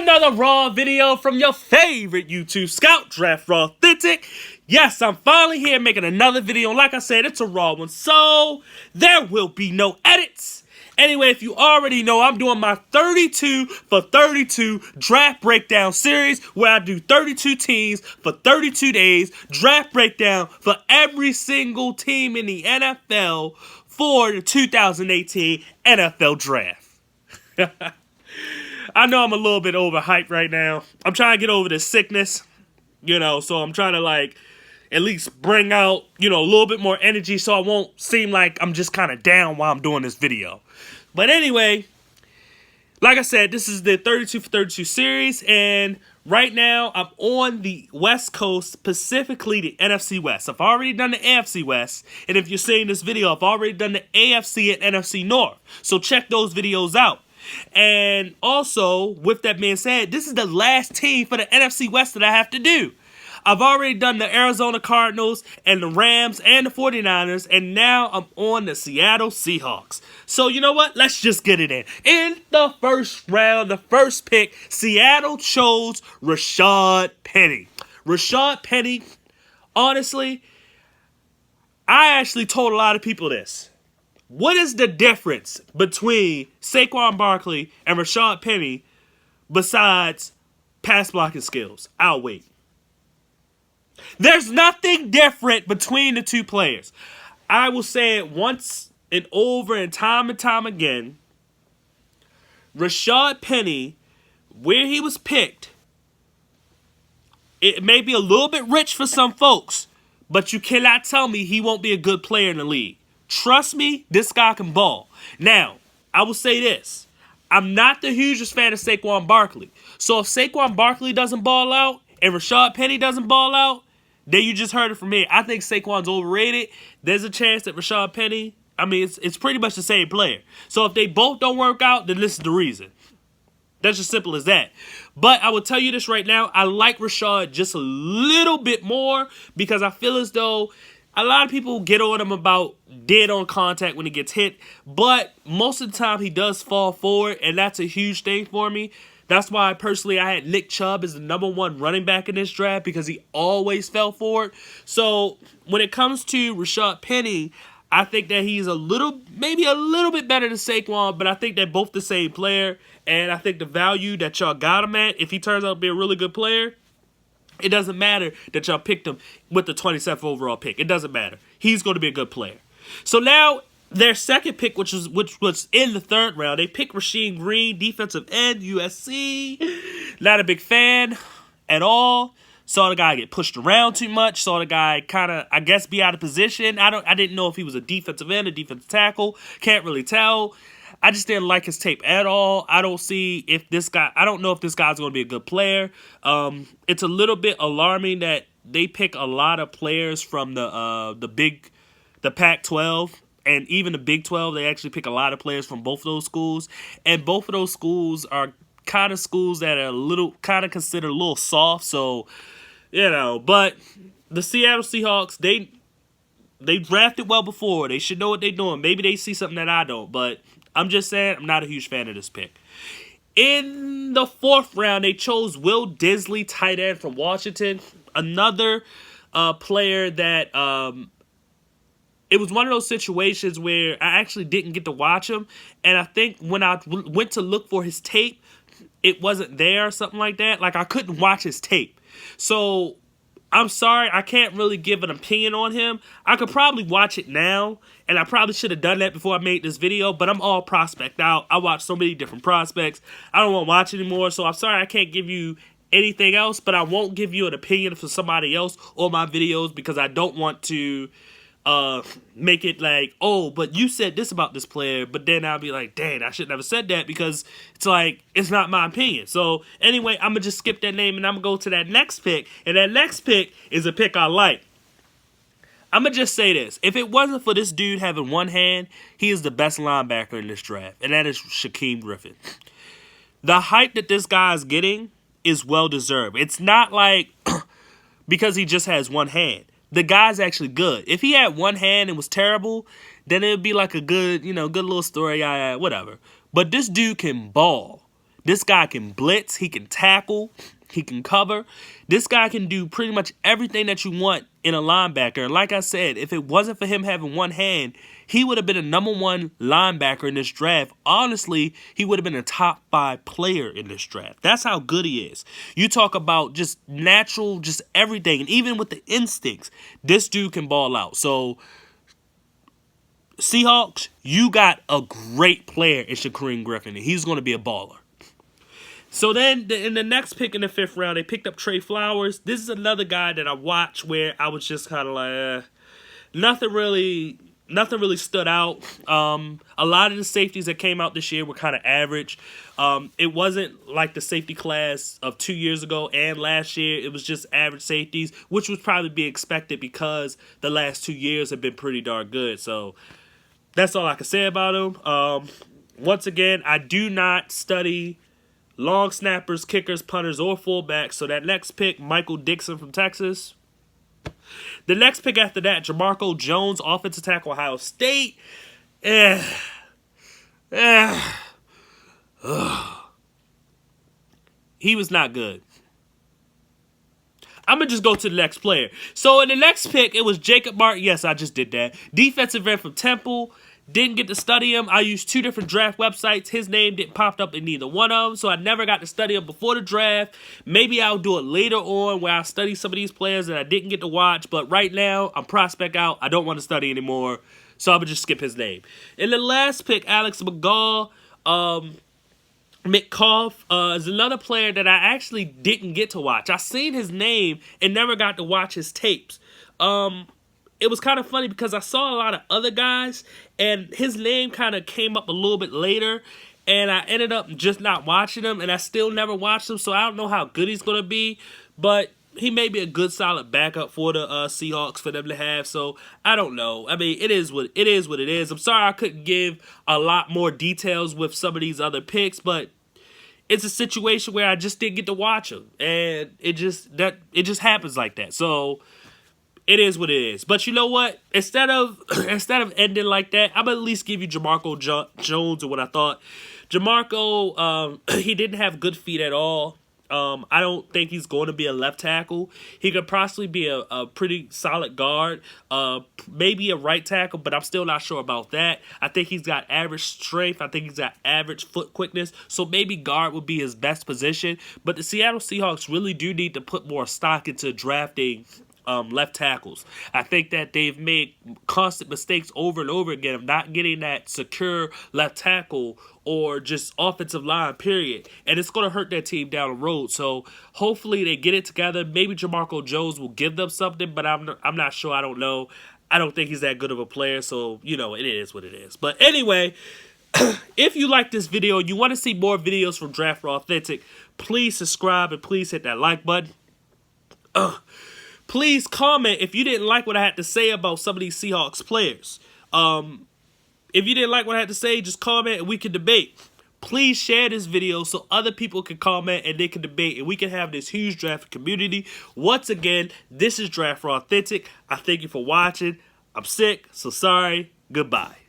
another raw video from your favorite YouTube scout, Draftrawthentic. Yes, I'm finally here making another video. Like I said, it's a raw one, so there will be no edits. Anyway, if you already know, I'm doing my 32 for 32 draft breakdown series where I do 32 teams for 32 days, draft breakdown for every single team in the NFL for the 2018 NFL Draft. I know I'm a little bit overhyped right now. I'm trying to get over this sickness, so I'm trying to at least bring out, a little bit more energy so I won't seem like I'm just kind of down while I'm doing this video. But anyway, like I said, this is the 32 for 32 series, and right now I'm on the West Coast, specifically the NFC West. I've already done the AFC West, and if you're seeing this video, I've already done the AFC and NFC North. So check those videos out. And also, with that being said, this is the last team for the NFC West that I have to do. I've already done the Arizona Cardinals and the Rams and the 49ers, and now I'm on the Seattle Seahawks. So you know what? Let's just get it in. In the first round, the first pick, Seattle chose Rashad Penny. Rashad Penny, honestly, I actually told a lot of people this. What is the difference between Saquon Barkley and Rashad Penny besides pass blocking skills? I'll wait. There's nothing different between the two players. I will say it once and over and time again. Rashad Penny, where he was picked, it may be a little bit rich for some folks, but you cannot tell me he won't be a good player in the league. Trust me, this guy can ball. Now, I will say this. I'm not the hugest fan of Saquon Barkley. So if Saquon Barkley doesn't ball out and Rashad Penny doesn't ball out, then you just heard it from me. I think Saquon's overrated. There's a chance that Rashad Penny, it's pretty much the same player. So if they both don't work out, then this is the reason. That's as simple as that. But I will tell you this right now. I like Rashad just a little bit more because I feel as though a lot of people get on him about dead on contact when he gets hit, but most of the time he does fall forward, and that's a huge thing for me. That's why personally I had Nick Chubb as the #1 running back in this draft because he always fell forward. So when it comes to Rashad Penny, I think that he's maybe a little bit better than Saquon, but I think they're both the same player, and I think the value that y'all got him at, if he turns out to be a really good player, it doesn't matter that y'all picked him with the 27th overall pick. It doesn't matter. He's going to be a good player. So now their second pick, which was in the third round, they picked Rasheem Green, defensive end, USC. Not a big fan at all. Saw the guy get pushed around too much. Saw the guy kind of, I guess, be out of position. I didn't know if he was a defensive end, a defensive tackle. Can't really tell. I just didn't like his tape at all. I don't know if this guy's going to be a good player. It's a little bit alarming that they pick a lot of players from the Pac-12 and even the Big 12. They actually pick a lot of players from both of those schools, and both of those schools are kind of schools that are considered a little soft. So, but the Seattle Seahawks, they drafted well before. They should know what they're doing. Maybe they see something that I don't, but I'm just saying I'm not a huge fan of this pick. In the fourth round, they chose Will Disley, tight end from Washington. Another player that it was one of those situations where I actually didn't get to watch him. And I think when I went to look for his tape, it wasn't there or something like that. I couldn't watch his tape. So I'm sorry, I can't really give an opinion on him. I could probably watch it now, and I probably should have done that before I made this video, but I'm all prospect out. I watch so many different prospects. I don't want to watch anymore, so I'm sorry I can't give you anything else, but I won't give you an opinion for somebody else on my videos because I don't want to make it like, oh, but you said this about this player, but then I'll be like, dang, I should never said that because it's not my opinion. So anyway, I'm going to just skip that name and I'm going to go to that next pick, and that next pick is a pick I like. I'm going to just say this. If it wasn't for this dude having one hand, he is the best linebacker in this draft, and that is Shaquem Griffin. The hype that this guy is getting is well-deserved. It's not like because he just has one hand. The guy's actually good. If he had one hand and was terrible, then it would be like a good, good little story, whatever. But this dude can ball. This guy can blitz. He can tackle. He can cover. This guy can do pretty much everything that you want in a linebacker. And like I said, if it wasn't for him having one hand, he would have been a #1 linebacker in this draft. Honestly, he would have been a top 5 player in this draft. That's how good he is. You talk about just natural, just everything. And even with the instincts, this dude can ball out. So, Seahawks, you got a great player in Shaquem Griffin, and he's going to be a baller. So then, in the next pick in the 5th round, they picked up Trey Flowers. This is another guy that I watched where I was just kind of like, nothing really stood out. A lot of the safeties that came out this year were kind of average. It wasn't like the safety class of 2 years ago and last year. It was just average safeties, which would probably be expected because the last 2 years have been pretty darn good. So that's all I can say about him. Once again, I do not study long snappers, kickers, punters, or fullbacks. So that next pick, Michael Dixon from Texas. The next pick after that, Jamarco Jones, offensive tackle, Ohio State. He was not good. I'm going to just go to the next player. So in the next pick, it was Jacob Martin. Yes, I just did that. Defensive end from Temple. Didn't get to study him. I used 2 different draft websites. His name didn't pop up in neither one of them, so I never got to study him before the draft. Maybe I'll do it later on where I'll study some of these players that I didn't get to watch, but right now, I'm prospect out. I don't want to study anymore, so I'm going to just skip his name. In the last pick, Alex McGaw, Metcalf is another player that I actually didn't get to watch. I seen his name and never got to watch his tapes. It was kind of funny because I saw a lot of other guys, and his name kind of came up a little bit later, and I ended up just not watching him, and I still never watched him, so I don't know how good he's going to be, but he may be a good, solid backup for the Seahawks for them to have, so I don't know. I mean, it is what it is. I'm sorry I couldn't give a lot more details with some of these other picks, but it's a situation where I just didn't get to watch them, and it just happens like that, so it is what it is. But you know what? Instead of ending like that, I'm going to at least give you Jamarco Jones and what I thought. Jamarco, he didn't have good feet at all. I don't think he's going to be a left tackle. He could possibly be a pretty solid guard, maybe a right tackle, but I'm still not sure about that. I think he's got average strength. I think he's got average foot quickness, so maybe guard would be his best position. But the Seattle Seahawks really do need to put more stock into drafting left tackles. I think that they've made constant mistakes over and over again of not getting that secure left tackle or just offensive line, period. And it's going to hurt their team down the road. So hopefully they get it together. Maybe Jamarco Jones will give them something, but I'm not sure. I don't know. I don't think he's that good of a player. So, you know, it is what it is. But anyway, if you like this video and you want to see more videos from Draft Raw Authentic, please subscribe and please hit that like button. Please comment if you didn't like what I had to say about some of these Seahawks players. If you didn't like what I had to say, just comment and we can debate. Please share this video so other people can comment and they can debate and we can have this huge draft community. Once again, this is Draft Raw Authentic. I thank you for watching. I'm sick, so sorry. Goodbye.